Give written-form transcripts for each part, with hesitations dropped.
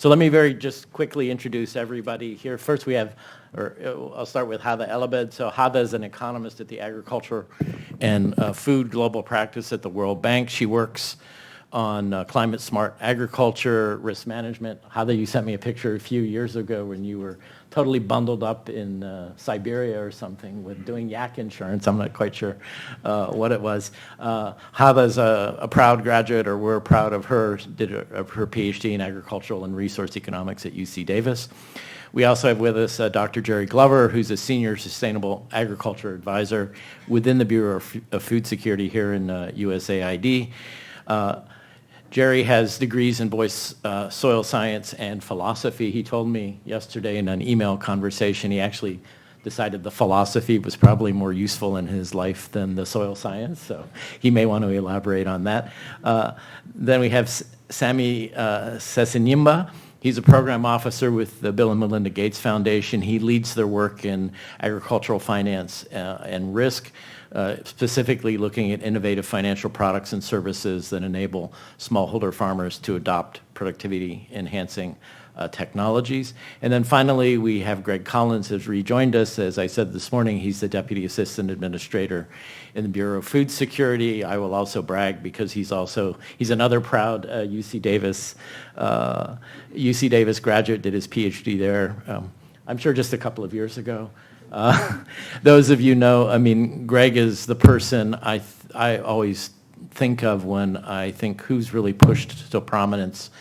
So let me just quickly introduce everybody here. First we have, I'll start with Ghada Elabed. So Ghada is an economist at the Agriculture and Food Global Practice at the World Bank. She works on climate smart agriculture, risk management. Ghada, you sent me a picture a few years ago when you were totally bundled up in Siberia or something with doing yak insurance. I'm not quite sure what it was. Ghada's a proud graduate, or we're proud of her, of her PhD in agricultural and resource economics at UC Davis. We also have with us Dr. Jerry Glover, who's a senior sustainable agriculture advisor within the Bureau of Food Security here in USAID. Jerry has degrees in both soil science and philosophy. He told me yesterday in an email conversation he actually decided the philosophy was probably more useful in his life than the soil science, so he may want to elaborate on that. Then we have Samuel Ssenyimba. He's a program officer with the Bill and Melinda Gates Foundation. He leads their work in agricultural finance and risk, specifically looking at innovative financial products and services that enable smallholder farmers to adopt productivity-enhancing technologies. And then finally, we have Greg Collins, who's rejoined us. As I said this morning, he's the Deputy Assistant Administrator in the Bureau of Food Security. I will also brag because he's another proud UC Davis graduate, did his PhD there, I'm sure just a couple of years ago. Those of you know, I mean, Greg is the person I always think of when I think who's really pushed to prominence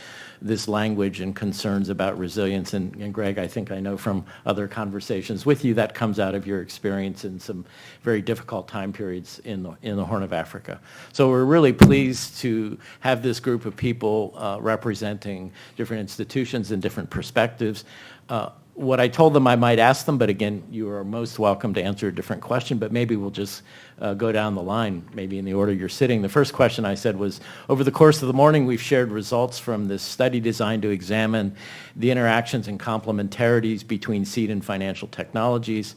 this language and concerns about resilience. And Greg, I think I know from other conversations with you that comes out of your experience in some very difficult time periods in the Horn of Africa. So we're really pleased to have this group of people representing different institutions and different perspectives. What I told them I might ask them, but again, you are most welcome to answer a different question, but maybe we'll just go down the line, maybe in the order you're sitting. The first question I said was, over the course of the morning, we've shared results from this study designed to examine the interactions and complementarities between seed and financial technologies.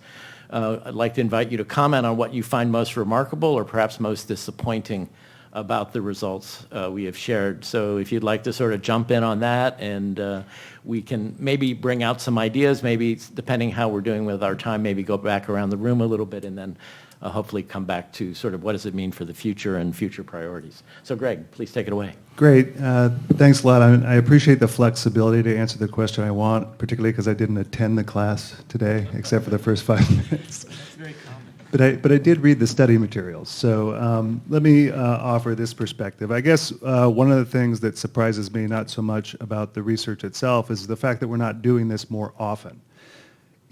I'd like to invite you to comment on what you find most remarkable or perhaps most disappointing about the results we have shared. So if you'd like to sort of jump in on that, and we can maybe bring out some ideas, maybe depending how we're doing with our time, maybe go back around the room a little bit and then hopefully come back to sort of what does it mean for the future and future priorities. So Greg, please take it away. Great. Thanks a lot. I appreciate the flexibility to answer the question I want, particularly because I didn't attend the class today, except for the first 5 minutes. That's very common. But I did read the study materials. So let me offer this perspective. I guess one of the things that surprises me not so much about the research itself is the fact that we're not doing this more often.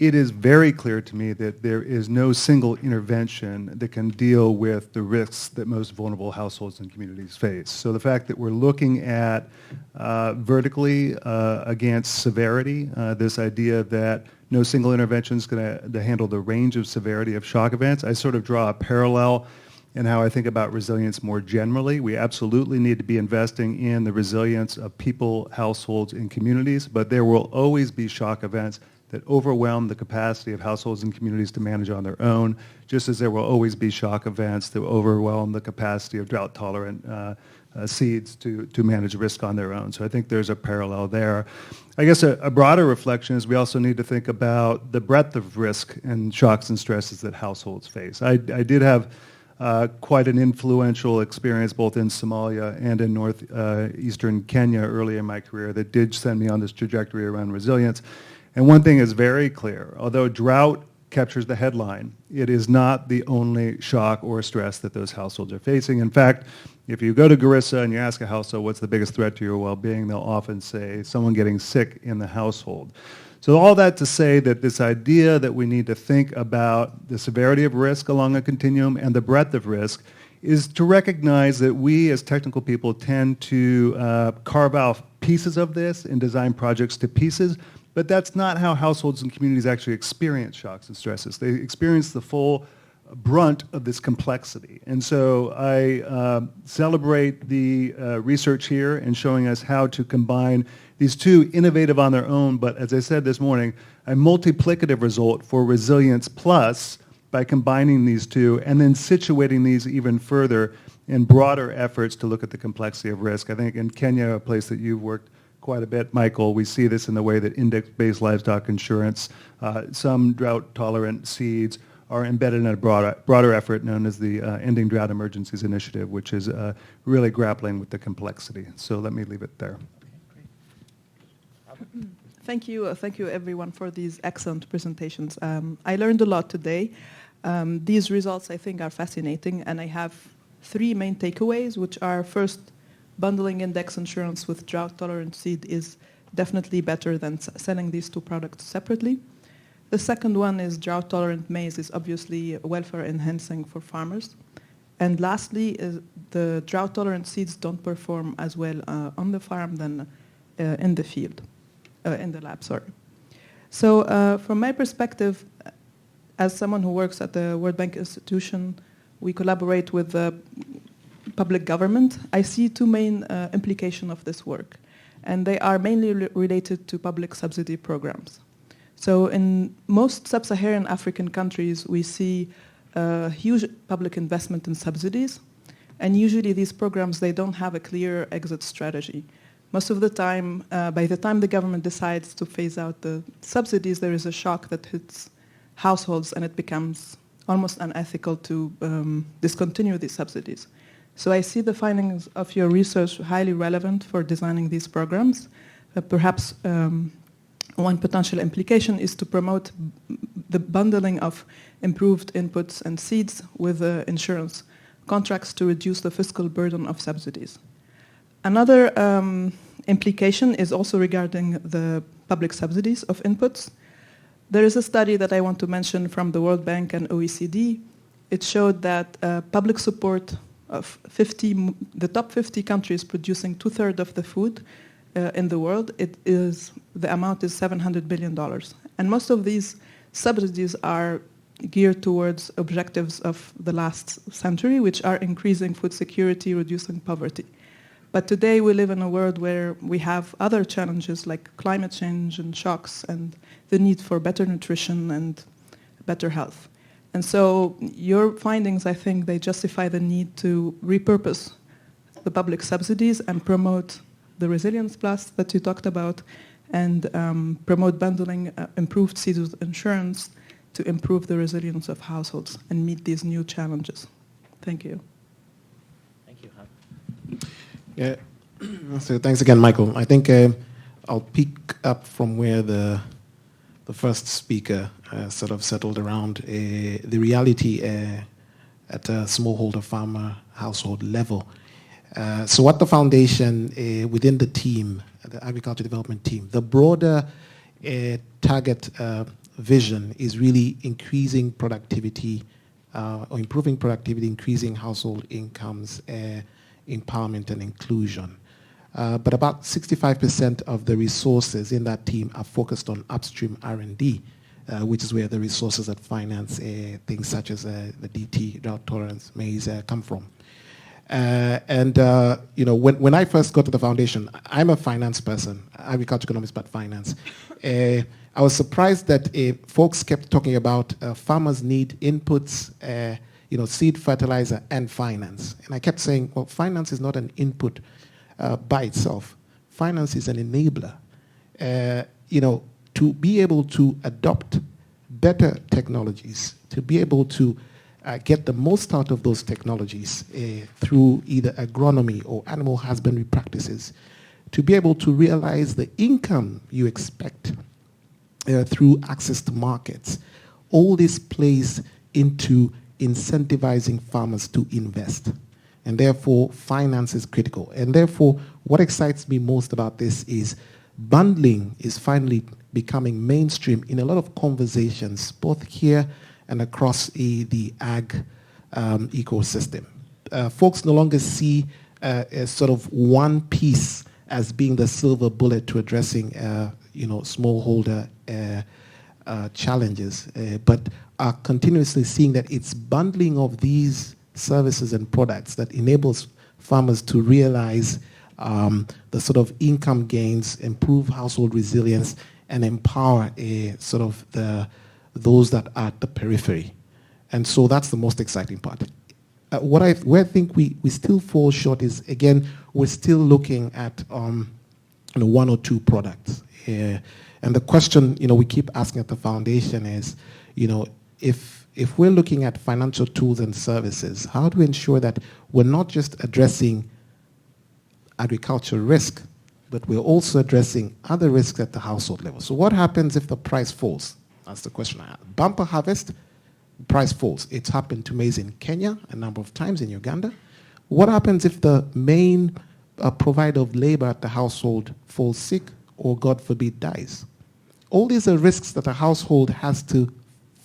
It is very clear to me that there is no single intervention that can deal with the risks that most vulnerable households and communities face. So the fact that we're looking at vertically against severity, this idea that no single intervention is going to handle the range of severity of shock events, I sort of draw a parallel in how I think about resilience more generally. We absolutely need to be investing in the resilience of people, households, and communities, but there will always be shock events that overwhelm the capacity of households and communities to manage on their own, just as there will always be shock events that overwhelm the capacity of drought-tolerant seeds to manage risk on their own. So I think there's a parallel there. I guess a broader reflection is we also need to think about the breadth of risk and shocks and stresses that households face. I did have quite an influential experience both in Somalia and in northeastern Kenya early in my career that did send me on this trajectory around resilience. And one thing is very clear, although drought captures the headline, it is not the only shock or stress that those households are facing. In fact, if you go to Garissa and you ask a household what's the biggest threat to your well-being, they'll often say someone getting sick in the household. So all that to say that this idea that we need to think about the severity of risk along a continuum and the breadth of risk is to recognize that we as technical people tend to carve out pieces of this and design projects to pieces, but that's not how households and communities actually experience shocks and stresses. They experience the full brunt of this complexity. And so I celebrate the research here in showing us how to combine these two innovative on their own, but as I said this morning, a multiplicative result for resilience plus by combining these two and then situating these even further in broader efforts to look at the complexity of risk. I think in Kenya, a place that you've worked quite a bit, Michael. We see this in the way that index-based livestock insurance, some drought-tolerant seeds are embedded in a broader effort known as the Ending Drought Emergencies Initiative, which is really grappling with the complexity. So let me leave it there. Thank you everyone for these excellent presentations. I learned a lot today. These results I think are fascinating, and I have 3 main takeaways, which are: first, bundling index insurance with drought-tolerant seed is definitely better than selling these 2 products separately. The second one is drought-tolerant maize is obviously welfare enhancing for farmers. And lastly, is the drought-tolerant seeds don't perform as well on the farm than in the field. In the lab, sorry. So from my perspective, as someone who works at the World Bank institution, we collaborate with the public government. I see 2 main implications of this work, and they are mainly related to public subsidy programs. So in most sub-Saharan African countries, we see huge public investment in subsidies, and usually these programs, they don't have a clear exit strategy. Most of the time, by the time the government decides to phase out the subsidies, there is a shock that hits households, and it becomes almost unethical to discontinue these subsidies. So I see the findings of your research highly relevant for designing these programs. Perhaps one potential implication is to promote the bundling of improved inputs and seeds with insurance contracts to reduce the fiscal burden of subsidies. Another implication is also regarding the public subsidies of inputs. There is a study that I want to mention from the World Bank and OECD. It showed that public support of the top 50 countries producing 2/3 of the food in the world, the amount is $700 billion. And most of these subsidies are geared towards objectives of the last century, which are increasing food security, reducing poverty. But today we live in a world where we have other challenges like climate change and shocks and the need for better nutrition and better health. And so your findings, I think, they justify the need to repurpose the public subsidies and promote the Resilience Plus that you talked about, and promote bundling improved seeds with insurance to improve the resilience of households and meet these new challenges. Thank you. Thank you. Yeah. So thanks again, Michael. I think I'll pick up from where the first speaker sort of settled around the reality at a smallholder farmer household level. So what the foundation within the team, the agriculture development team, the broader target vision is really increasing productivity or improving productivity, increasing household incomes, empowerment and inclusion. But about 65% of the resources in that team are focused on upstream R&D, which is where the resources that finance things such as the DT, drought tolerance, maize come from. When I first got to the foundation, I'm a finance person, agriculture economist, but finance. I was surprised that folks kept talking about farmers need inputs, seed, fertilizer, and finance. And I kept saying, well, finance is not an input by itself. Finance is an enabler. To be able to adopt better technologies, to be able to get the most out of those technologies through either agronomy or animal husbandry practices, to be able to realize the income you expect through access to markets. All this plays into incentivizing farmers to invest. And therefore, finance is critical. And therefore, what excites me most about this is bundling is finally becoming mainstream in a lot of conversations, both here and across the ag ecosystem. Folks no longer see a sort of one piece as being the silver bullet to addressing smallholder challenges, but are continuously seeing that it's bundling of these services and products that enables farmers to realize the sort of income gains, improve household resilience, and empower those that are at the periphery. And so that's the most exciting part. Where I think we still fall short is, again, we're still looking at one or two products. And the question, we keep asking at the foundation is, if we're looking at financial tools and services, how do we ensure that we're not just addressing agricultural risk, but we're also addressing other risks at the household level? So what happens if the price falls? That's the question I have. Bumper harvest, price falls. It's happened to maize in Kenya a number of times, in Uganda. What happens if the main provider of labor at the household falls sick or, God forbid, dies? All these are risks that a household has to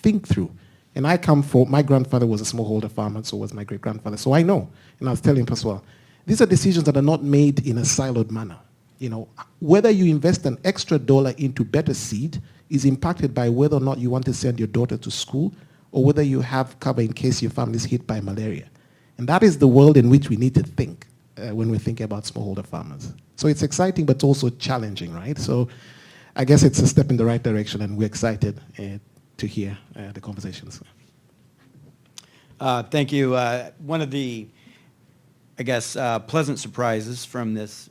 think through. And my grandfather was a smallholder farmer, so was my great-grandfather, so I know. And I was telling him as well, these are decisions that are not made in a siloed manner. Whether you invest an extra dollar into better seed is impacted by whether or not you want to send your daughter to school or whether you have cover in case your family is hit by malaria. And that is the world in which we need to think when we're thinking about smallholder farmers. So it's exciting, but also challenging, right? So I guess it's a step in the right direction, and we're excited to hear the conversations. Thank you. One of the, pleasant surprises from this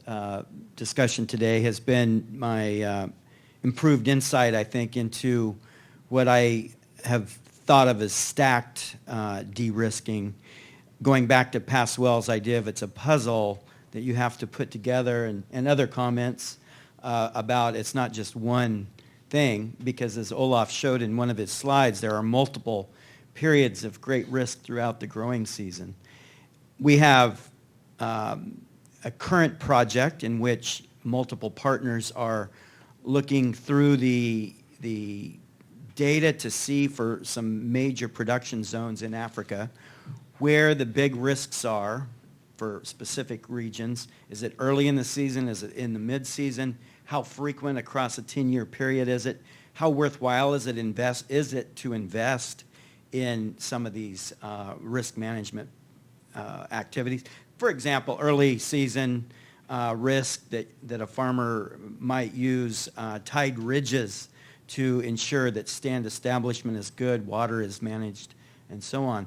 discussion today has been my improved insight, I think, into what I have thought of as stacked de-risking. Going back to Paswell's idea of it's a puzzle that you have to put together, and other comments about it's not just one thing, because as Olaf showed in one of his slides, there are multiple periods of great risk throughout the growing season. We have a current project in which multiple partners are looking through the data to see for some major production zones in Africa where the big risks are for specific regions. Is it early in the season? Is it in the mid-season? How frequent across a 10-year period is it? How worthwhile is it to invest in some of these risk management activities? For example, early season risk that a farmer might use tide ridges to ensure that stand establishment is good, water is managed, and so on.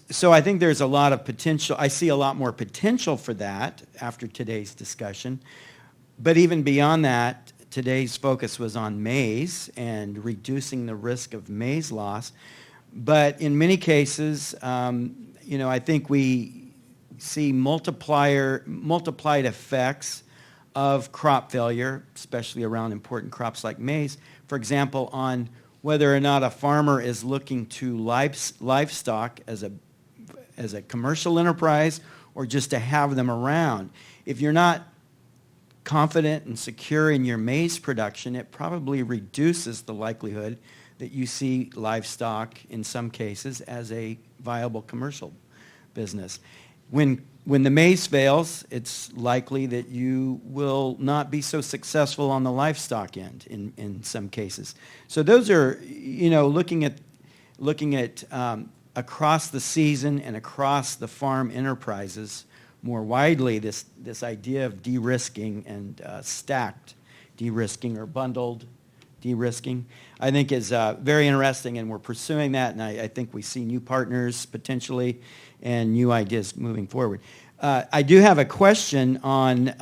So I think there's a lot of potential. I see a lot more potential for that after today's discussion. But even beyond that, today's focus was on maize and reducing the risk of maize loss. But in many cases, I think we see multiplied effects of crop failure, especially around important crops like maize. For example, on whether or not a farmer is looking to livestock as a commercial enterprise or just to have them around. If you're not confident and secure in your maize production, it probably reduces the likelihood that you see livestock, in some cases, as a viable commercial business. When the maize fails, it's likely that you will not be so successful on the livestock end in some cases. So those are, looking at across the season and across the farm enterprises more widely, this idea of de-risking and stacked de-risking or bundled de-risking, I think is very interesting, and we're pursuing that, and I think we see new partners potentially and new ideas moving forward. I do have a question on,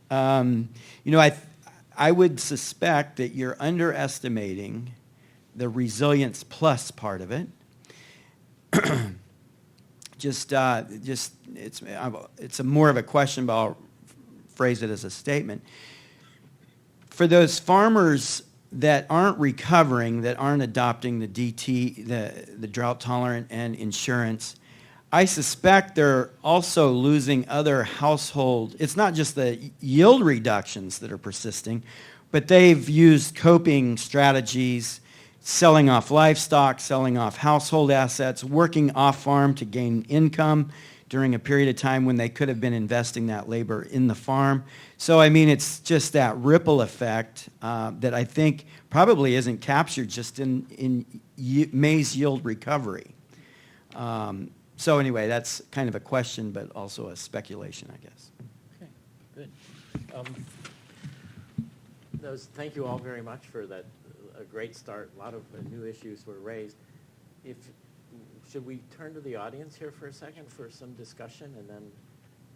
I would suspect that you're underestimating the resilience plus part of it. It's more of a question, but I'll phrase it as a statement. For those farmers that aren't recovering, that aren't adopting the DT, the drought-tolerant and insurance, I suspect they're also losing other household. It's not just the yield reductions that are persisting, but they've used coping strategies, selling off livestock, selling off household assets, working off-farm to gain income during a period of time when they could have been investing that labor in the farm. So, it's just that ripple effect that I think probably isn't captured just in maize yield recovery. So anyway, that's kind of a question, but also a speculation, I guess. Okay, good. Thank you all very much for that. A great start. A lot of new issues were raised. Should we turn to the audience here for a second for some discussion, and then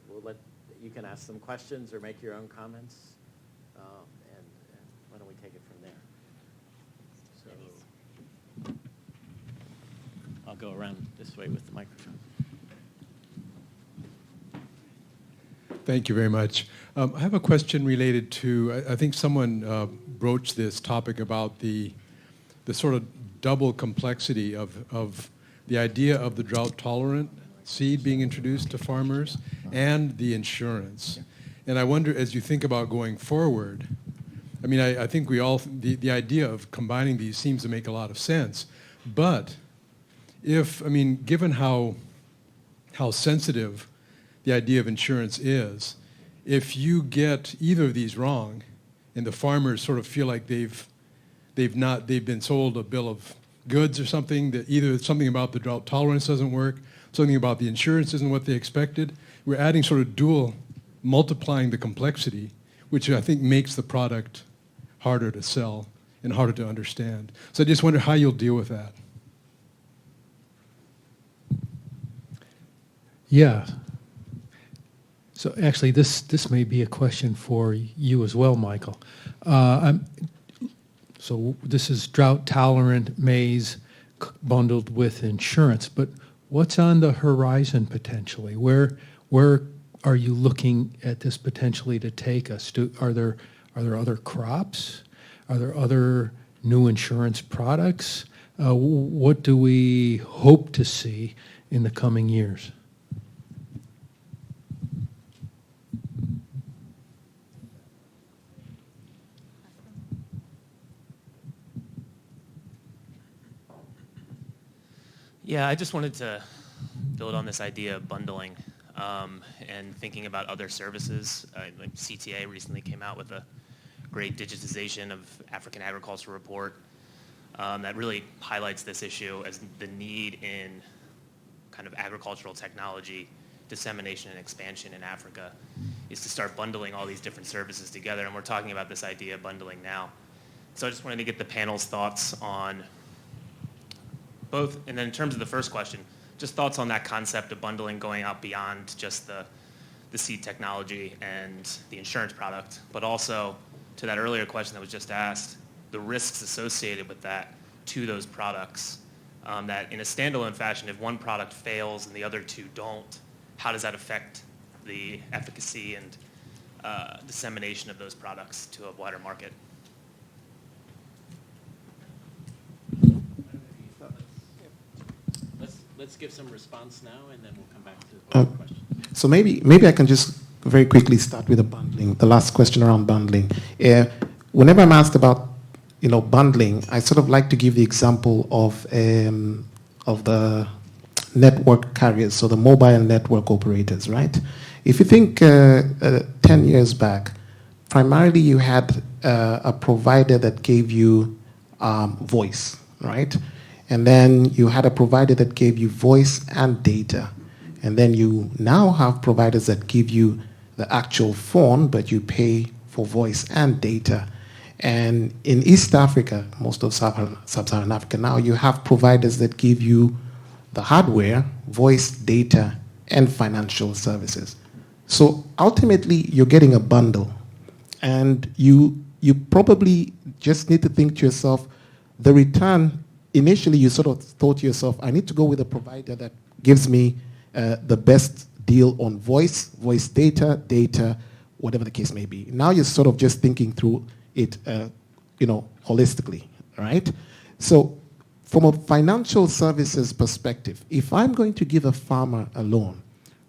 we'll let you can ask some questions or make your own comments. And why don't we take it from there? So I'll go around this way with the microphone. Thank you very much. I have a question related to, I think someone broached this topic about the sort of double complexity of the idea of the drought-tolerant seed being introduced to farmers and the insurance. And I wonder, as you think about going forward, I mean, I think we all, the idea of combining these seems to make a lot of sense. But if, I mean, given how sensitive the idea of insurance is, if you get either of these wrong and the farmers sort of feel like they've been sold a bill of goods or something, that either something about the drought tolerance doesn't work, something about the insurance isn't what they expected, we're adding sort of dual, multiplying the complexity, which I think makes the product harder to sell and harder to understand. So I just wonder how you'll deal with that. Yeah. So actually, this may be a question for you as well, Michael. So this is drought-tolerant maize bundled with insurance, but what's on the horizon potentially? Where are you looking at this potentially to take us? Are there other crops? Are there other new insurance products? What do we hope to see in the coming years? Yeah, I just wanted to build on this idea of bundling and thinking about other services. Like CTA recently came out with a great digitization of African agriculture report that really highlights this issue as the need in kind of agricultural technology dissemination and expansion in Africa is to start bundling all these different services together. And we're talking about this idea of bundling now. So I just wanted to get the panel's thoughts on both, and then in terms of the first question, just thoughts on that concept of bundling going out beyond just the seed technology and the insurance product, but also to that earlier question that was just asked, the risks associated with that to those products, that in a standalone fashion, if one product fails and the other two don't, how does that affect the efficacy and dissemination of those products to a wider market? Let's give some response now, and then we'll come back to the question. So maybe I can just very quickly start with the bundling, the last question around bundling. Whenever I'm asked about bundling, I sort of like to give the example of the network carriers, so the mobile network operators, right? If you think 10 years back, primarily you had a provider that gave you voice, right? And then you had a provider that gave you voice and data. And then you now have providers that give you the actual phone, but you pay for voice and data. And in East Africa, most of Sub-Saharan Africa now, you have providers that give you the hardware, voice, data, and financial services. So ultimately, you're getting a bundle. And you probably just need to think to yourself, the return, initially you sort of thought to yourself, I need to go with a provider that gives me the best deal on voice, data, whatever the case may be. Now you're sort of just thinking through it, holistically, right? So from a financial services perspective, if I'm going to give a farmer a loan,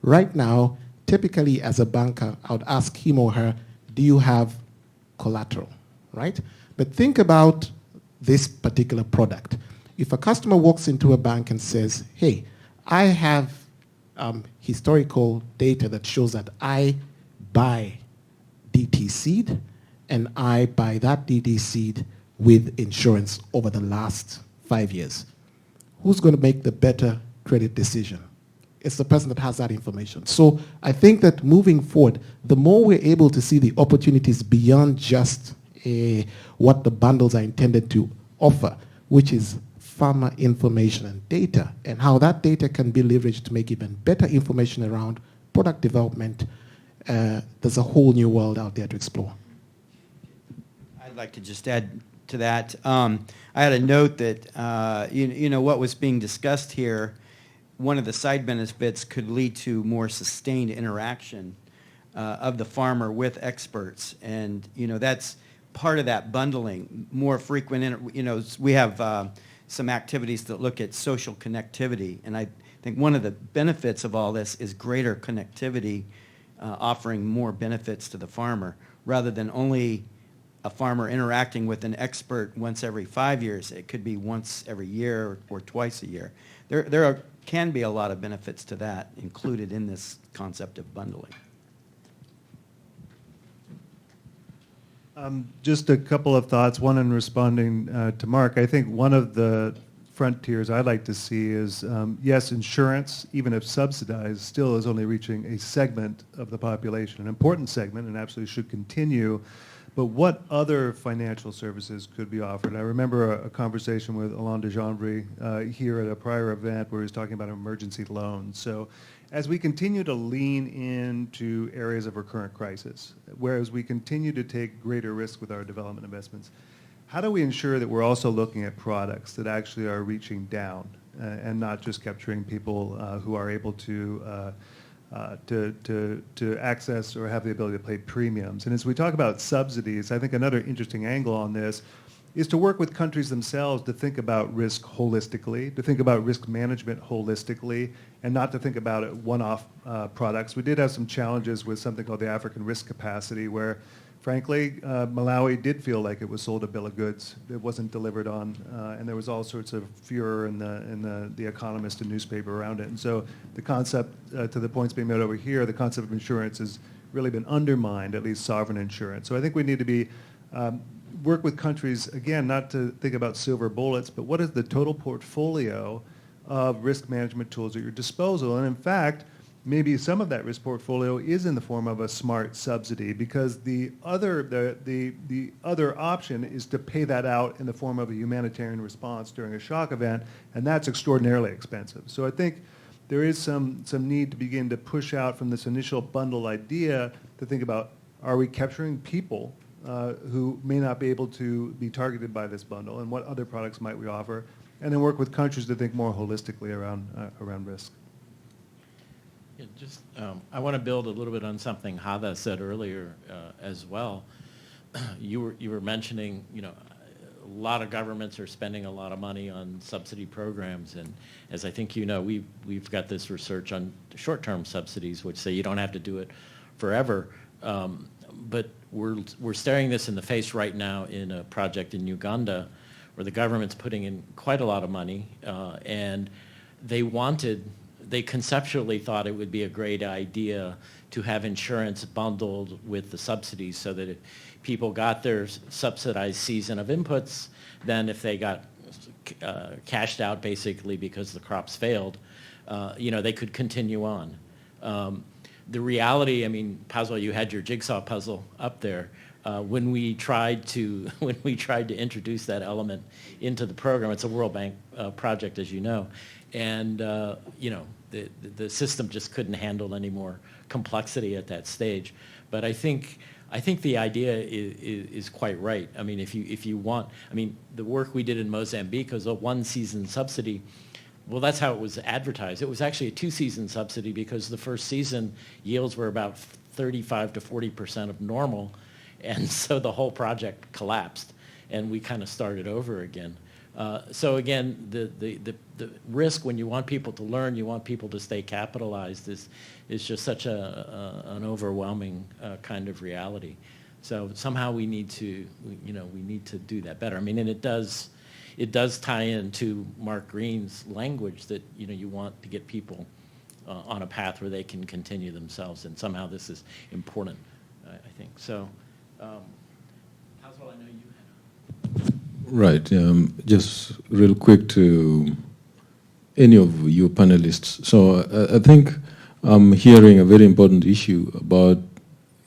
right now, typically as a banker, I would ask him or her, do you have collateral, right? But think about this particular product. If a customer walks into a bank and says, hey, I have historical data that shows that I buy DT seed and I buy that DT seed with insurance over the last 5 years, who's going to make the better credit decision? It's the person that has that information. So I think that moving forward, the more we're able to see the opportunities beyond just what the bundles are intended to offer, which is farmer information and data, and how that data can be leveraged to make even better information around product development, there's a whole new world out there to explore. I'd like to just add to that. I had a note that, you know, what was being discussed here, one of the side benefits could lead to more sustained interaction of the farmer with experts. And, you know, that's part of that bundling, more frequent, you know, we have some activities that look at social connectivity. And I think one of the benefits of all this is greater connectivity, offering more benefits to the farmer, rather than only a farmer interacting with an expert once every 5 years. It could be once every year or twice a year. There can be a lot of benefits to that included in this concept of bundling. Just a couple of thoughts. One, in responding to Mark, I think one of the frontiers I'd like to see is, yes, insurance, even if subsidized, still is only reaching a segment of the population, an important segment, and absolutely should continue. But what other financial services could be offered? I remember a conversation with Alain de Jambry here at a prior event where he was talking about emergency loans. So as we continue to lean into areas of recurrent crisis, whereas we continue to take greater risk with our development investments, how do we ensure that we're also looking at products that actually are reaching down and not just capturing people who are able to access or have the ability to pay premiums? And as we talk about subsidies, I think another interesting angle on this is to work with countries themselves to think about risk holistically, to think about risk management holistically, and not to think about it one-off products. We did have some challenges with something called the African risk capacity, where frankly, Malawi did feel like it was sold a bill of goods. It wasn't delivered on, and there was all sorts of furor in the Economist and newspaper around it. And so the concept, to the points being made over here, the concept of insurance has really been undermined, at least sovereign insurance. So I think we need to be work with countries, again, not to think about silver bullets, but what is the total portfolio of risk management tools at your disposal? And in fact, maybe some of that risk portfolio is in the form of a smart subsidy, because the other option is to pay that out in the form of a humanitarian response during a shock event, and that's extraordinarily expensive. So I think there is some need to begin to push out from this initial bundle idea to think about, are we capturing people who may not be able to be targeted by this bundle, and what other products might we offer, and then work with countries to think more holistically around risk. Yeah, just, I want to build a little bit on something Ghada said earlier as well. You were mentioning, you know, a lot of governments are spending a lot of money on subsidy programs, and as I think you know, we've got this research on short-term subsidies, which say you don't have to do it forever. But we're staring this in the face right now in a project in Uganda, where the government's putting in quite a lot of money, and they conceptually thought it would be a great idea to have insurance bundled with the subsidies, so that if people got their subsidized season of inputs, then if they got cashed out basically because the crops failed, you know, they could continue on. The reality, I mean, Puzzle, you had your jigsaw puzzle up there. When we tried to introduce that element into the program, it's a World Bank project, as you know, and you know, the system just couldn't handle any more complexity at that stage. But I think the idea is quite right. I mean, if you want, I mean, the work we did in Mozambique was a one-season subsidy. Well, that's how it was advertised. It was actually a two-season subsidy, because the first season yields were about 35 to 40% of normal, and so the whole project collapsed, and we kind of started over again. So again, the risk when you want people to learn, you want people to stay capitalized, is just such an overwhelming kind of reality. So somehow we need to do that better. I mean, and it does tie into Mark Green's language that, you know, you want to get people on a path where they can continue themselves, and somehow this is important, I think. So, Hazel, I know you had. Right. Just real quick to any of you panelists. So I think I'm hearing a very important issue about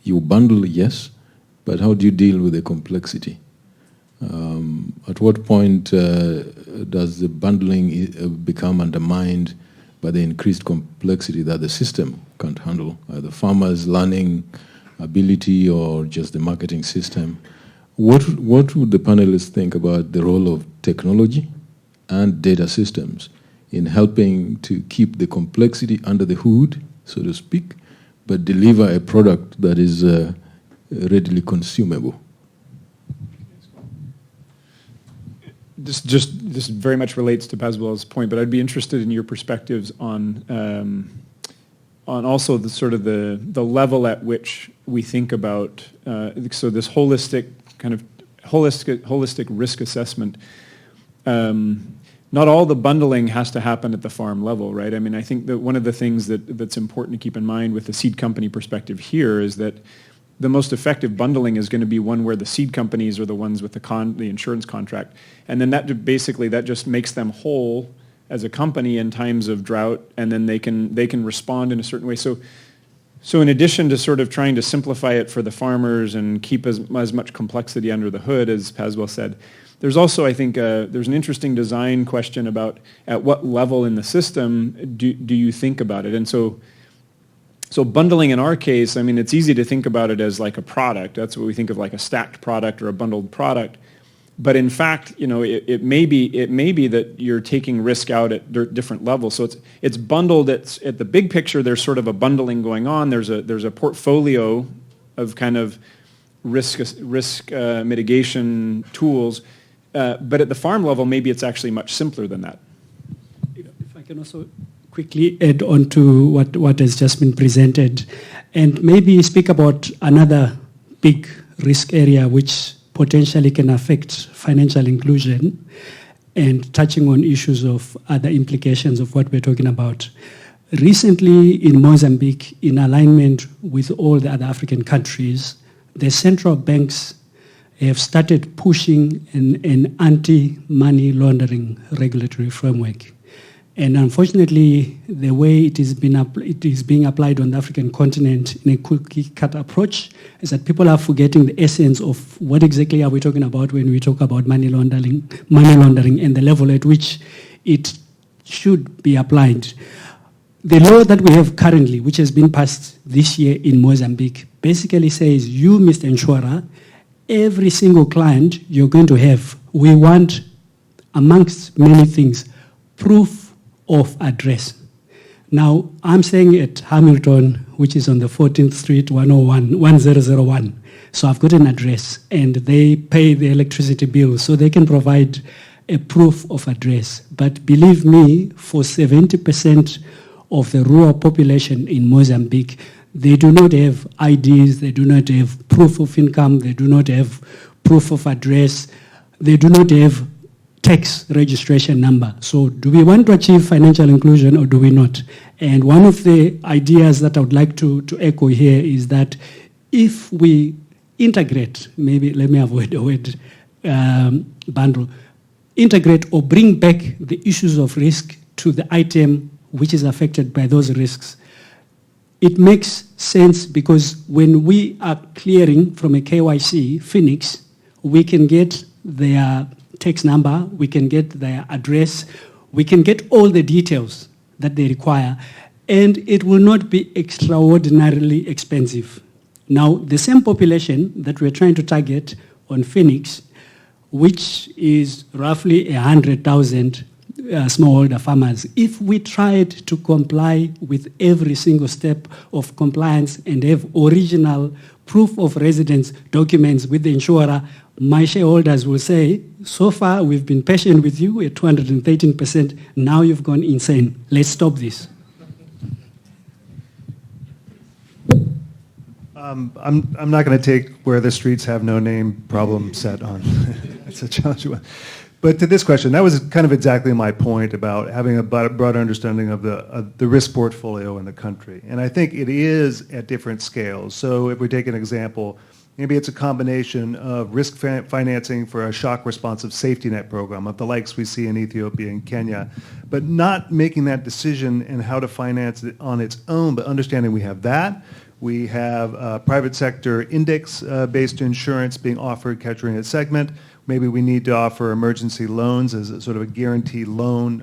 you bundle, yes, but how do you deal with the complexity? At what point does the bundling become undermined but the increased complexity that the system can't handle, the farmers' learning ability or just the marketing system. What would the panelists think about the role of technology and data systems in helping to keep the complexity under the hood, so to speak, but deliver a product that is readily consumable? This very much relates to Paswell's point, but I'd be interested in your perspectives on also the sort of the level at which we think about so this holistic risk assessment. Not all the bundling has to happen at the farm level, right? I mean, I think that one of the things that's important to keep in mind with the seed company perspective here is that the most effective bundling is going to be one where the seed companies are the ones with the insurance contract, and then that just makes them whole as a company in times of drought, and then they can respond in a certain way. So in addition to sort of trying to simplify it for the farmers and keep as much complexity under the hood, as Paswell said, there's also, I think, there's an interesting design question about at what level in the system do you think about it? And so bundling in our case, I mean, it's easy to think about it as like a product. That's what we think of, like a stacked product or a bundled product. But in fact, it may be that you're taking risk out at different levels. So it's bundled. It's at the big picture. There's sort of a bundling going on. There's a portfolio of kind of risk mitigation tools. But at the farm level, maybe it's actually much simpler than that. If I can also quickly add on to what has just been presented, and maybe speak about another big risk area which potentially can affect financial inclusion, and touching on issues of other implications of what we're talking about. Recently in Mozambique, in alignment with all the other African countries, the central banks have started pushing an anti-money laundering regulatory framework. And unfortunately, the way it is being applied on the African continent in a cookie-cutter approach is that people are forgetting the essence of what exactly are we talking about when we talk about money laundering, and the level at which it should be applied. The law that we have currently, which has been passed this year in Mozambique, basically says, you, Mr. Insurer, every single client you're going to have, we want, amongst many things, proof of address. Now, I'm staying at Hamilton, which is on the 14th Street, 1001. So I've got an address, and they pay the electricity bill, so they can provide a proof of address. But believe me, for 70% of the rural population in Mozambique, they do not have IDs, they do not have proof of income, they do not have proof of address, they do not have tax registration number. So do we want to achieve financial inclusion or do we not? And one of the ideas that I would like to echo here is that if we integrate, maybe let me avoid the word bundle, integrate or bring back the issues of risk to the item which is affected by those risks, it makes sense, because when we are clearing from a KYC, Phoenix, we can get their tax number, we can get their address, we can get all the details that they require, and it will not be extraordinarily expensive. Now, the same population that we're trying to target on Phoenix, which is roughly 100,000 smallholder farmers, if we tried to comply with every single step of compliance and have original proof of residence documents with the insurer, my shareholders will say, so far we've been patient with you at 213%, now you've gone insane. Let's stop this. I'm not going to take where the streets have no name problem set on. It's a challenging one. But to this question, that was kind of exactly my point about having a broader understanding of the risk portfolio in the country. And I think it is at different scales. So if we take an example, maybe it's a combination of risk financing for a shock responsive safety net program of the likes we see in Ethiopia and Kenya, but not making that decision and how to finance it on its own, but understanding we have that. We have private sector index-based insurance being offered, capturing a segment. maybe we need to offer emergency loans as a sort of a guaranteed loan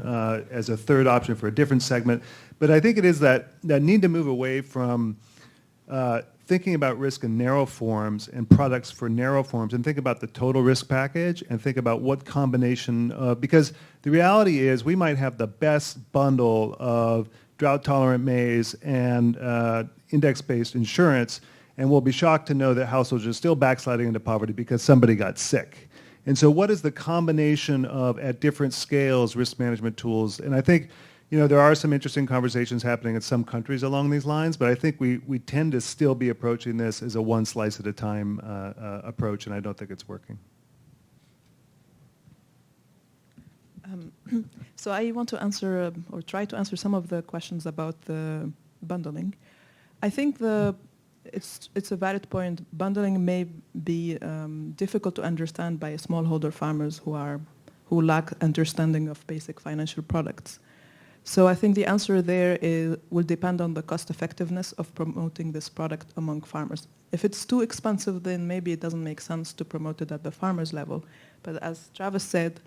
as a third option for a different segment. But I think it is that need to move away from thinking about risk in narrow forms and products for narrow forms, and think about the total risk package and think about what combination of, because the reality is we might have the best bundle of drought-tolerant maize and index-based insurance, and we'll be shocked to know that households are still backsliding into poverty because somebody got sick. And so what is the combination of, at different scales, risk management tools? And I think, there are some interesting conversations happening in some countries along these lines, but I think we tend to still be approaching this as a one slice at a time approach, and I don't think it's working. So I want to answer, or try to answer some of the questions about the bundling. I think it's a valid point. Bundling may be difficult to understand by smallholder farmers who lack understanding of basic financial products. So I think the answer there will depend on the cost effectiveness of promoting this product among farmers. If it's too expensive, then maybe it doesn't make sense to promote it at the farmers level. But as Travis said,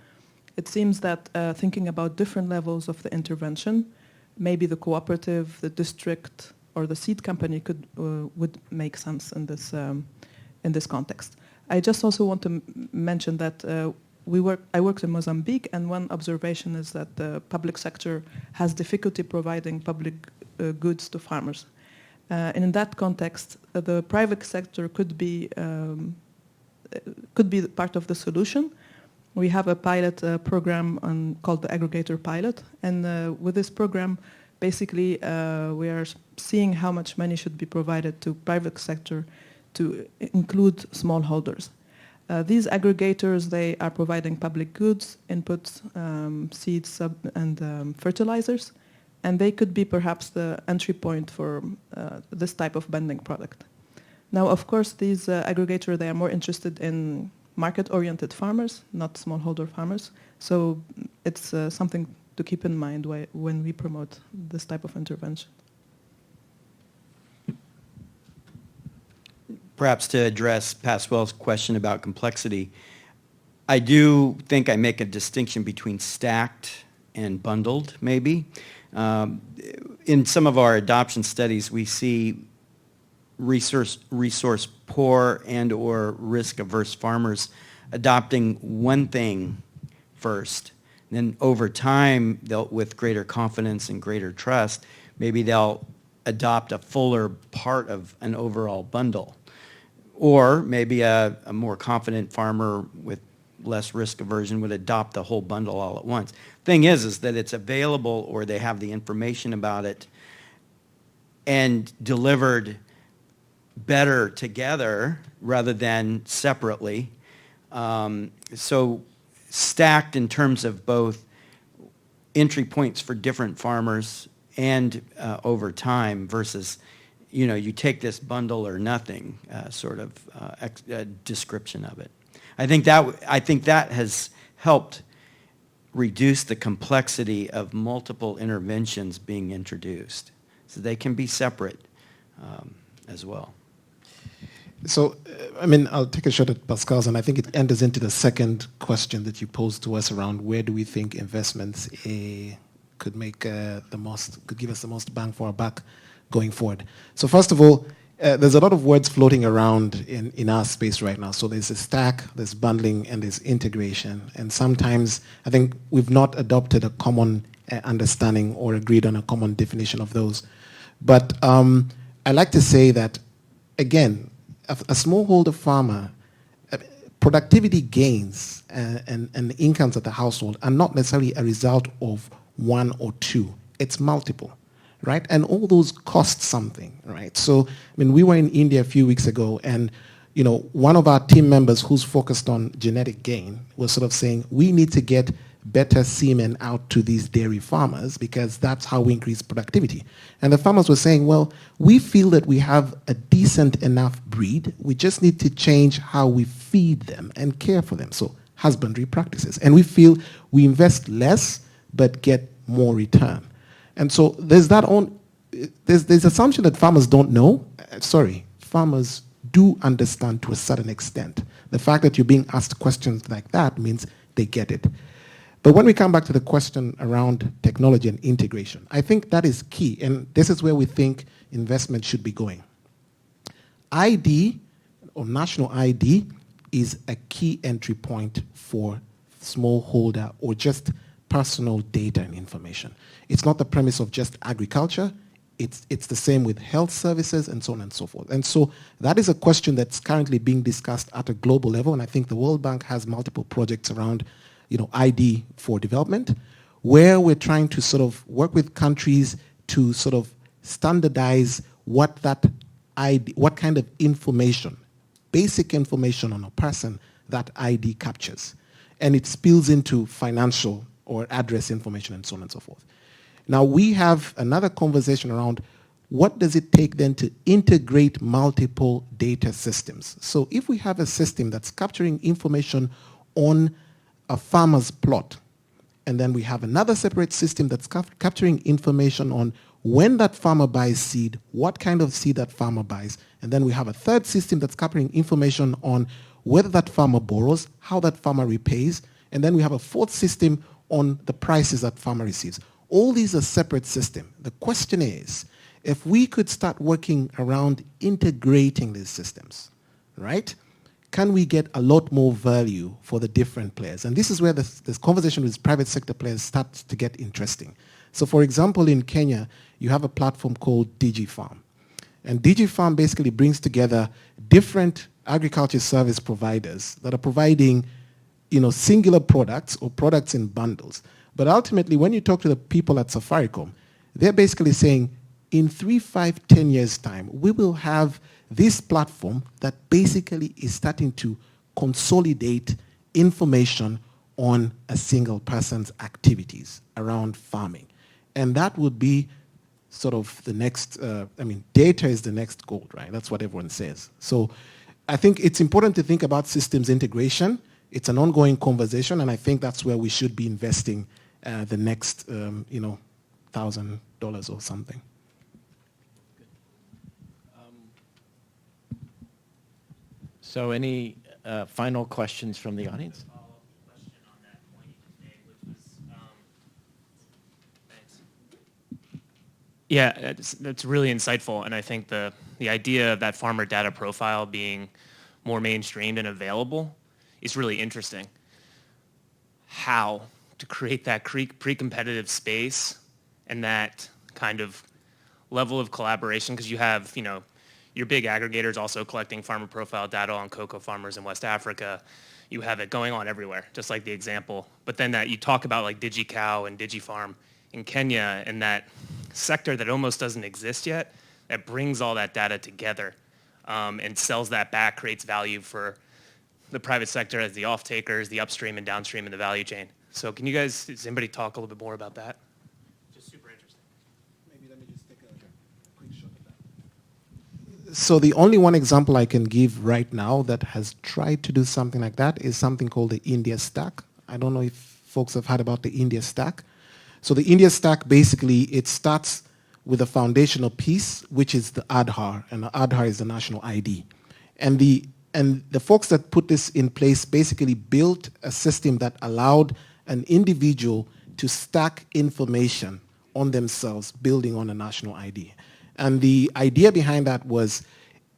it seems that thinking about different levels of the intervention, maybe the cooperative, the district, or the seed company would make sense in this context. I just also want to mention that I worked in Mozambique, and one observation is that the public sector has difficulty providing public goods to farmers. And in that context, the private sector could be part of the solution. We have a pilot program called the Aggregator Pilot, and with this program, basically, we are seeing how much money should be provided to private sector to include smallholders. These aggregators, they are providing public goods, inputs, seeds, and fertilizers, and they could be perhaps the entry point for this type of bundling product. Now, of course, these aggregators, they are more interested in market-oriented farmers, not smallholder farmers, so it's something to keep in mind when we promote this type of intervention. Perhaps to address Pasquale's question about complexity, I do think I make a distinction between stacked and bundled, maybe. In some of our adoption studies, we see resource poor and or risk-averse farmers adopting one thing first. Then over time, with greater confidence and greater trust, maybe they'll adopt a fuller part of an overall bundle. Or maybe a more confident farmer with less risk aversion would adopt the whole bundle all at once. Thing is that it's available, or they have the information about it and delivered better together rather than separately. So stacked in terms of both entry points for different farmers and over time versus, you take this bundle or nothing sort of description of it. I think that has helped reduce the complexity of multiple interventions being introduced. So they can be separate as well. So, I'll take a shot at Pascal's, and I think it enters into the second question that you posed to us around where do we think investments could give us the most bang for our buck going forward. So first of all, there's a lot of words floating around in our space right now. So there's a stack, there's bundling, and there's integration. And sometimes I think we've not adopted a common understanding or agreed on a common definition of those. But I like to say that, again, a smallholder farmer, productivity gains and the incomes of the household are not necessarily a result of one or two. It's multiple, right? And all those cost something, right? So, we were in India a few weeks ago, and one of our team members who's focused on genetic gain was sort of saying, we need to get better semen out to these dairy farmers because that's how we increase productivity. And the farmers were saying, well, we feel that we have a decent enough breed. We just need to change how we feed them and care for them. So husbandry practices. And we feel we invest less but get more return. And so there's assumption that farmers don't know. Farmers do understand to a certain extent. The fact that you're being asked questions like that means they get it. But when we come back to the question around technology and integration, I think that is key, and this is where we think investment should be going. ID, or national ID, is a key entry point for smallholder or just personal data and information. It's not the premise of just agriculture. It's the same with health services and so on and so forth. And so that is a question that's currently being discussed at a global level, and I think the World Bank has multiple projects around, ID for development, where we're trying to sort of work with countries to sort of standardize what that ID, what kind of information, basic information on a person that ID captures. And it spills into financial or address information and so on and so forth. Now we have another conversation around what does it take then to integrate multiple data systems. So if we have a system that's capturing information on a farmer's plot, and then we have another separate system that's capturing information on when that farmer buys seed, what kind of seed that farmer buys, and then we have a third system that's capturing information on whether that farmer borrows, how that farmer repays, and then we have a fourth system on the prices that farmer receives. All these are separate systems. The question is, if we could start working around integrating these systems, right? Can we get a lot more value for the different players? And this is where this conversation with private sector players starts to get interesting. So for example, in Kenya, you have a platform called DigiFarm. And DigiFarm basically brings together different agriculture service providers that are providing, singular products or products in bundles. But ultimately, when you talk to the people at Safaricom, they're basically saying, in 3, 5, 10 years' time, we will have this platform that basically is starting to consolidate information on a single person's activities around farming. And that would be sort of the next, data is the next gold, right? That's what everyone says. So I think it's important to think about systems integration. It's an ongoing conversation, and I think that's where we should be investing the next, $1,000 or something. So any final questions from the audience? Yeah, that's really insightful, and I think the idea of that farmer data profile being more mainstreamed and available is really interesting. How to create that pre-competitive space and that kind of level of collaboration, because you have, your big aggregators also collecting farmer profile data on cocoa farmers in West Africa. You have it going on everywhere, just like the example. But then that you talk about like DigiCow and DigiFarm in Kenya, and that sector that almost doesn't exist yet, that brings all that data together and sells that back, creates value for the private sector as the off-takers, the upstream and downstream in the value chain. So can you guys, does anybody talk a little bit more about that? Just super interesting. Maybe let me just take a quick shot at that. So the only one example I can give right now that has tried to do something like that is something called the India Stack. I don't know if folks have heard about the India Stack. So the India Stack, basically, it starts with a foundational piece, which is the Aadhaar, and the Aadhaar is the national ID. And the folks that put this in place basically built a system that allowed an individual to stack information on themselves, building on a national ID. And the idea behind that was,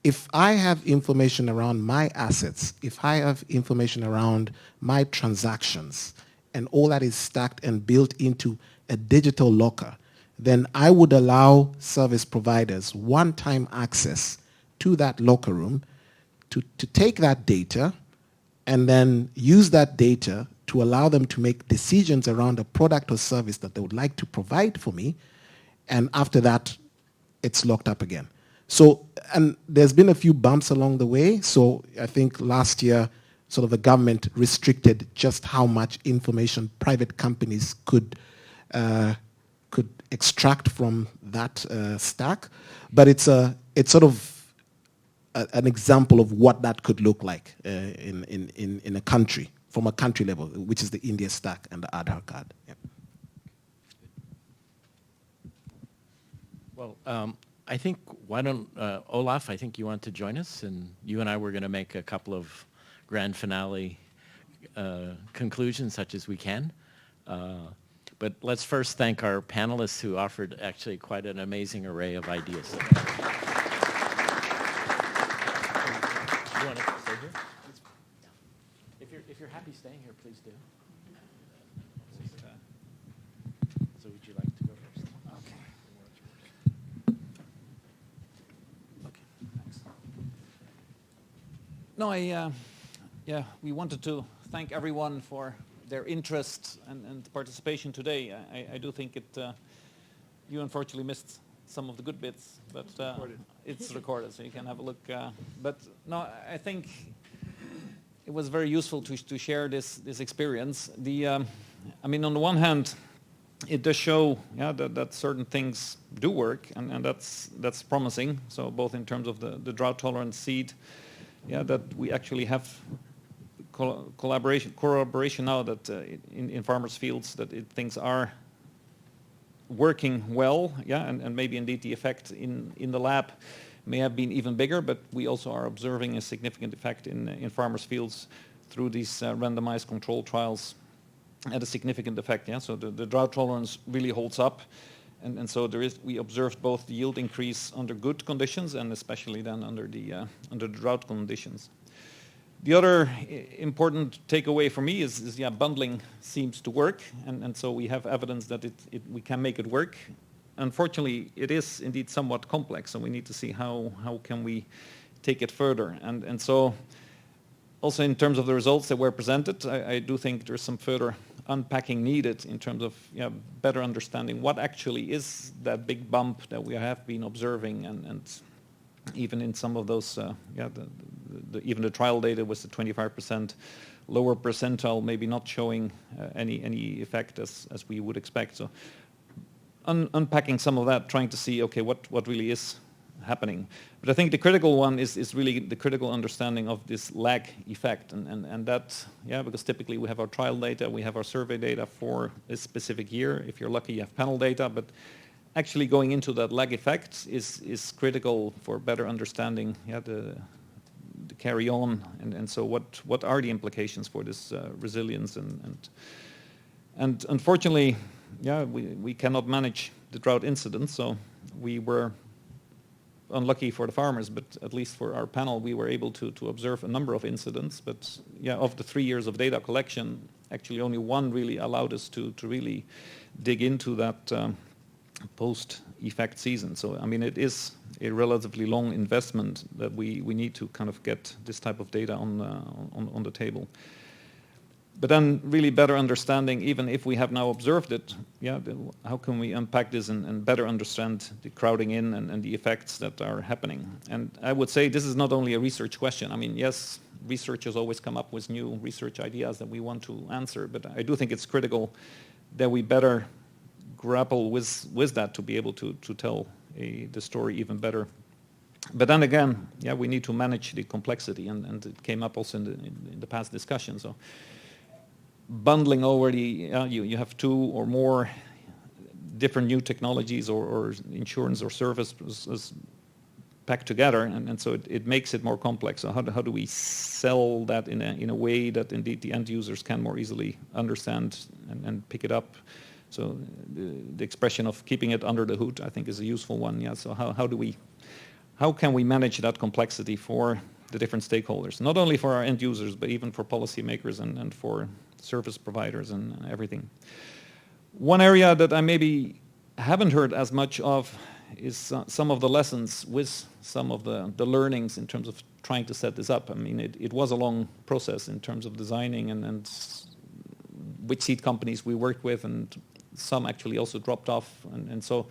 if I have information around my assets, if I have information around my transactions, and all that is stacked and built into a digital locker, then I would allow service providers one-time access to that locker room to take that data and then use that data to allow them to make decisions around a product or service that they would like to provide for me, and after that, it's locked up again. So, and there's been a few bumps along the way, so I think last year, sort of the government restricted just how much information private companies could extract from that stack, but it's sort of an example of what that could look like in a country, from a country level, which is the India Stack and the Aadhaar card. Yeah. Well, I think, why don't, Olaf, I think you want to join us, and you and I were going to make a couple of grand finale conclusions, such as we can. But let's first thank our panelists who offered actually quite an amazing array of ideas. You want to stay here? If you're happy staying here, please do. So would you like to go first? Okay, thanks. No, we wanted to thank everyone for their interest and participation today. I do think you unfortunately missed some of the good bits, but it's recorded, so you can have a look. But no, I think it was very useful to share this experience. I mean, on the one hand, it does show that certain things do work, and that's promising. So both in terms of the drought-tolerant seed, that we actually have corroboration now that in farmers' fields that things are working well, and maybe indeed the effect in the lab may have been even bigger, but we also are observing a significant effect in farmers' fields through these randomized control trials at a significant effect. So the drought tolerance really holds up, and so we observed both the yield increase under good conditions and especially then under the drought conditions. The other important takeaway for me is bundling seems to work, and so we have evidence that we can make it work. Unfortunately, it is indeed somewhat complex, so we need to see how can we take it further. And so also in terms of the results that were presented, I do think there's some further unpacking needed in terms of better understanding what actually is that big bump that we have been observing, and even in some of those, even the trial data was the 25% lower percentile, maybe not showing any effect as we would expect. So unpacking some of that, trying to see, okay, what really is happening. But I think the critical one is really the critical understanding of this lag effect, and that, because typically we have our trial data, we have our survey data for a specific year. If you're lucky, you have panel data, but actually going into that lag effect is critical for better understanding the carry on, and so what are the implications for this resilience, and unfortunately, we cannot manage the drought incidents, so we were unlucky for the farmers, but at least for our panel, we were able to observe a number of incidents. But of the 3 years of data collection, actually only one really allowed us to really dig into that post-effect season. So, I mean, it is a relatively long investment that we need to kind of get this type of data on the table. But then really better understanding, even if we have now observed it, how can we unpack this and better understand the crowding in and the effects that are happening? And I would say this is not only a research question. I mean, yes, researchers always come up with new research ideas that we want to answer, but I do think it's critical that we better grapple with that to be able to tell the story even better. But then again, we need to manage the complexity, and it came up also in the past discussion. So bundling already, you have 2 or more different new technologies or insurance or services packed together, and so it makes it more complex. So how do we sell that in a way that indeed the end users can more easily understand and pick it up? So the expression of keeping it under the hood, I think, is a useful one. So how can we manage that complexity for the different stakeholders, not only for our end users, but even for policymakers and for service providers and everything. One area that I maybe haven't heard as much of is some of the lessons with some of the learnings in terms of trying to set this up. I mean, it was a long process in terms of designing and which seed companies we worked with, and some actually also dropped off. And so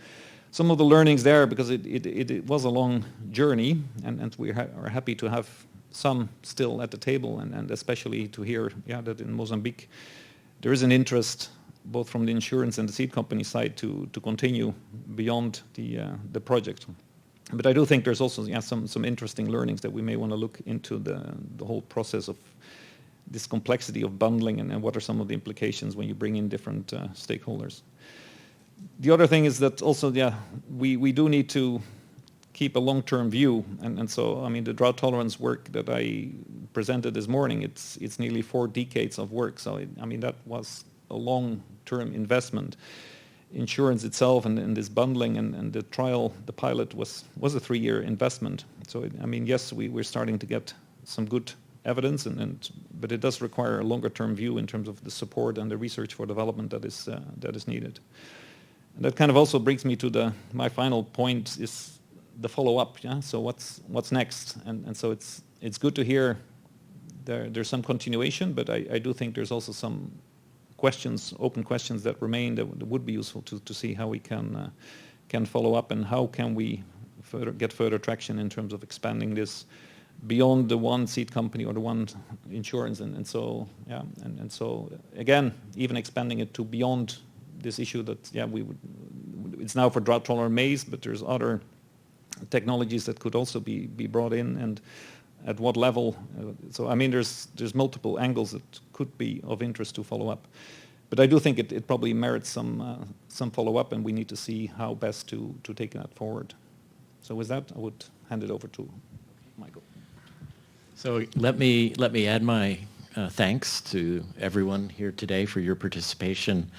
some of the learnings there, because it was a long journey, and we are happy to have some still at the table, and especially to hear that in Mozambique there is an interest both from the insurance and the seed company side to continue beyond the project. But I do think there's also some interesting learnings that we may want to look into the whole process of this complexity of bundling, and what are some of the implications when you bring in different stakeholders. The other thing is that also, we do need to keep a long-term view. And so, I mean, the drought tolerance work that I presented this morning, it's nearly 4 decades of work. So, I mean, that was a long-term investment. Insurance itself and this bundling and the trial, the pilot was a 3-year investment. So, I mean, yes, we're starting to get some good evidence, but it does require a longer-term view in terms of the support and the research for development that is needed. And that kind of also brings me to my final point is the follow-up. Yeah. So what's next? And so it's good to hear there's some continuation, but I do think there's also some open questions that remain that would be useful to see how we can follow up and how can we get further traction in terms of expanding this beyond the one seed company or the one insurance, and so yeah, and so again, even expanding it to beyond this issue that it's now for drought-tolerant maize, but there's other technologies that could also be brought in, and at what level. So I mean, there's multiple angles that could be of interest to follow up, but I do think it probably merits some follow up, and we need to see how best to take that forward. So with that, I would hand it over to Michael. So let me add my thanks to everyone here today for your participation,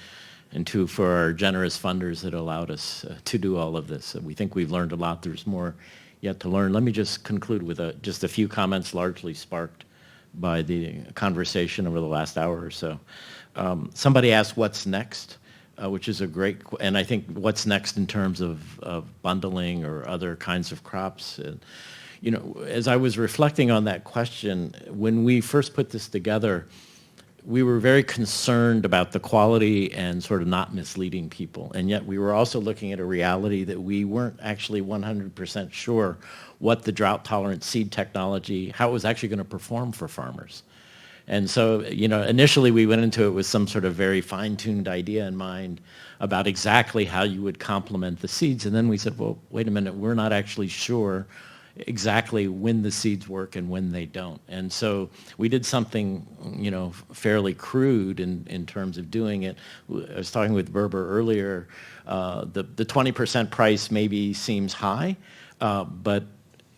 and for our generous funders that allowed us to do all of this. We think we've learned a lot. There's more yet to learn. Let me just conclude with just a few comments largely sparked by the conversation over the last hour or so. Somebody asked what's next, which is a great, and I think what's next in terms of bundling or other kinds of crops. You know, as I was reflecting on that question, when we first put this together, we were very concerned about the quality and sort of not misleading people. And yet we were also looking at a reality that we weren't actually 100% sure what the drought-tolerant seed technology, how it was actually going to perform for farmers. And so, you know, initially we went into it with some sort of very fine-tuned idea in mind about exactly how you would complement the seeds. And then we said, well, wait a minute, we're not actually sure exactly when the seeds work and when they don't. And so we did something, you know, fairly crude in terms of doing it. I was talking with Berber earlier. The 20% price maybe seems high, but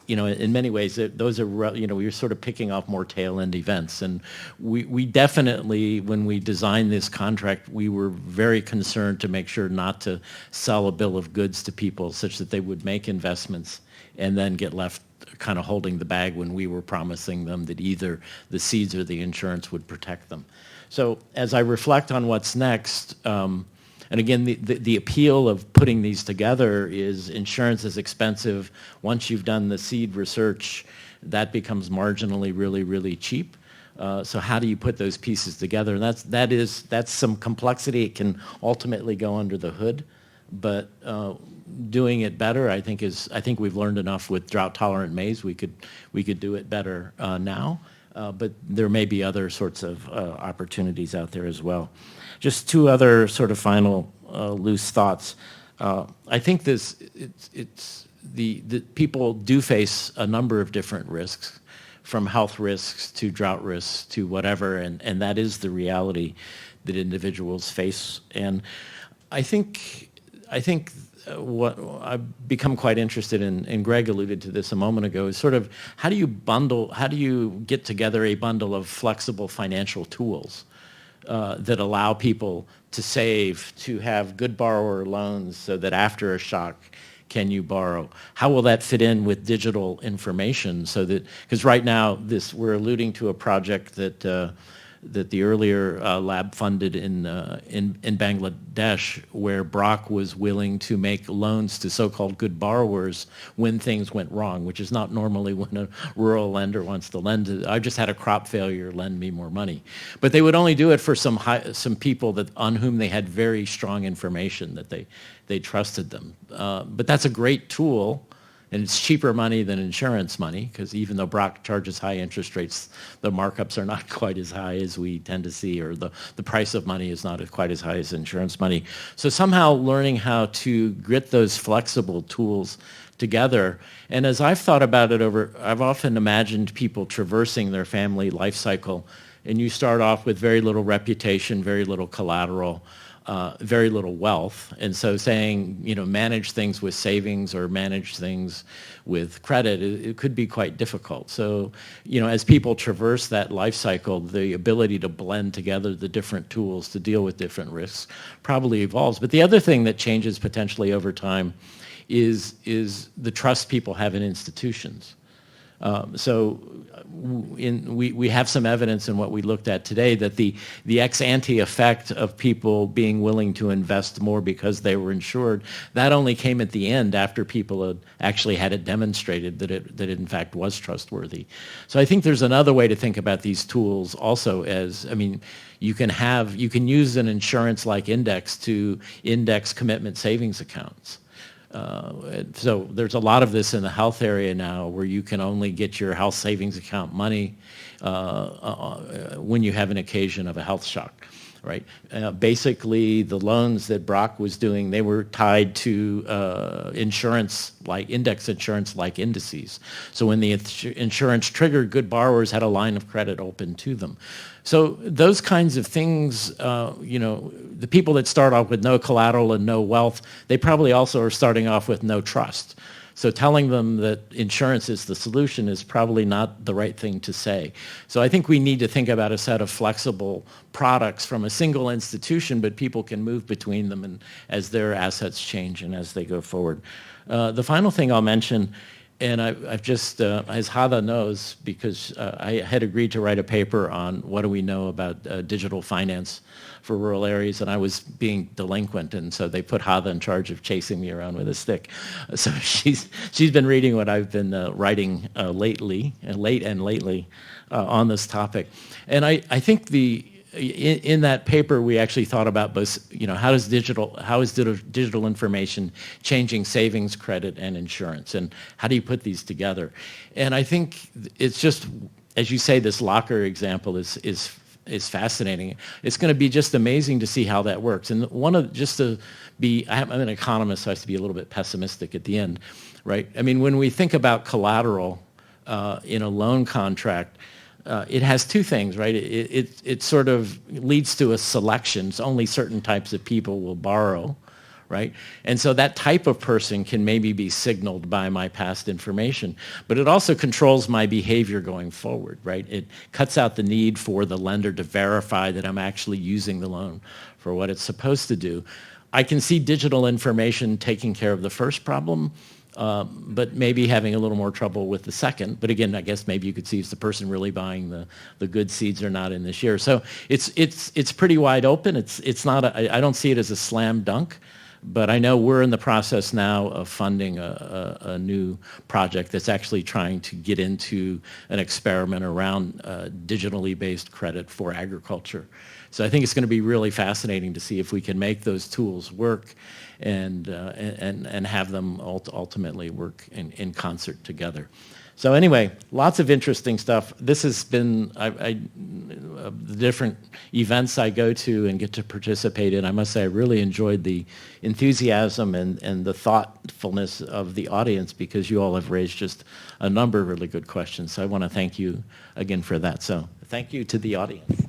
you know, in many ways, those are, you know, we were sort of picking off more tail-end events. And we definitely, when we designed this contract, we were very concerned to make sure not to sell a bill of goods to people such that they would make investments and then get left kind of holding the bag when we were promising them that either the seeds or the insurance would protect them. So as I reflect on what's next, and again, the appeal of putting these together is insurance is expensive. Once you've done the seed research, that becomes marginally really, really cheap. So how do you put those pieces together? And that's some complexity. It can ultimately go under the hood, but doing it better, I think we've learned enough with drought-tolerant maize. We could do it better now, but there may be other sorts of opportunities out there as well. Just 2 other sort of final loose thoughts. I think the people do face a number of different risks, from health risks to drought risks to whatever, and that is the reality that individuals face. And I think what I've become quite interested in, and Greg alluded to this a moment ago, is sort of how do you get together a bundle of flexible financial tools that allow people to save, to have good borrower loans so that after a shock, can you borrow? How will that fit in with digital information so that, because right now we're alluding to a project that the earlier lab funded in Bangladesh, where Brock was willing to make loans to so-called good borrowers when things went wrong, which is not normally when a rural lender wants to lend. I just had a crop failure, lend me more money. But they would only do it for some people on whom they had very strong information that they trusted them. But that's a great tool. And it's cheaper money than insurance money, because even though Brock charges high interest rates, the markups are not quite as high as we tend to see, or the price of money is not quite as high as insurance money. So somehow learning how to grit those flexible tools together. And as I've thought about it I've often imagined people traversing their family life cycle, and you start off with very little reputation, very little collateral, very little wealth. And so saying, manage things with savings or manage things with credit, it could be quite difficult. So, as people traverse that life cycle, the ability to blend together the different tools to deal with different risks probably evolves. But the other thing that changes potentially over time is the trust people have in institutions. We have some evidence in what we looked at today that the ex-ante effect of people being willing to invest more because they were insured, that only came at the end after people had actually had it demonstrated that it in fact was trustworthy. So I think there's another way to think about these tools also as, you can use an insurance-like index to index commitment savings accounts. So there's a lot of this in the health area now where you can only get your health savings account money when you have an occasion of a health shock, right? Basically, the loans that Brock was doing, they were tied to insurance, like index insurance, like indices. So when the insurance triggered, good borrowers had a line of credit open to them. So those kinds of things, the people that start off with no collateral and no wealth, they probably also are starting off with no trust. So telling them that insurance is the solution is probably not the right thing to say. So I think we need to think about a set of flexible products from a single institution, but people can move between them and as their assets change and as they go forward. The final thing I'll mention, and I've just, as Ghada knows, because I had agreed to write a paper on what do we know about digital finance for rural areas, and I was being delinquent, and so they put Ghada in charge of chasing me around with a stick. So she's been reading what I've been writing lately on this topic. And I think in that paper, we actually thought about both, how is digital information changing savings, credit, and insurance, and how do you put these together? And I think it's just, as you say, this locker example is fascinating. It's going to be just amazing to see how that works. And I'm an economist, so I have to be a little bit pessimistic at the end, right? When we think about collateral in a loan contract, it has two things, right? It sort of leads to a selection. So only certain types of people will borrow, right? And so that type of person can maybe be signaled by my past information. But it also controls my behavior going forward, right? It cuts out the need for the lender to verify that I'm actually using the loan for what it's supposed to do. I can see digital information taking care of the first problem, but maybe having a little more trouble with the second. But again, I guess maybe you could see if the person really buying the good seeds or not in this year. So it's pretty wide open. It's not I don't see it as a slam dunk, but I know we're in the process now of funding a new project that's actually trying to get into an experiment around digitally based credit for agriculture. So I think it's going to be really fascinating to see if we can make those tools work and have them ultimately work in concert together. So anyway, lots of interesting stuff. This has been the different events I go to and get to participate in. I must say I really enjoyed the enthusiasm and the thoughtfulness of the audience because you all have raised just a number of really good questions. So I want to thank you again for that. So thank you to the audience.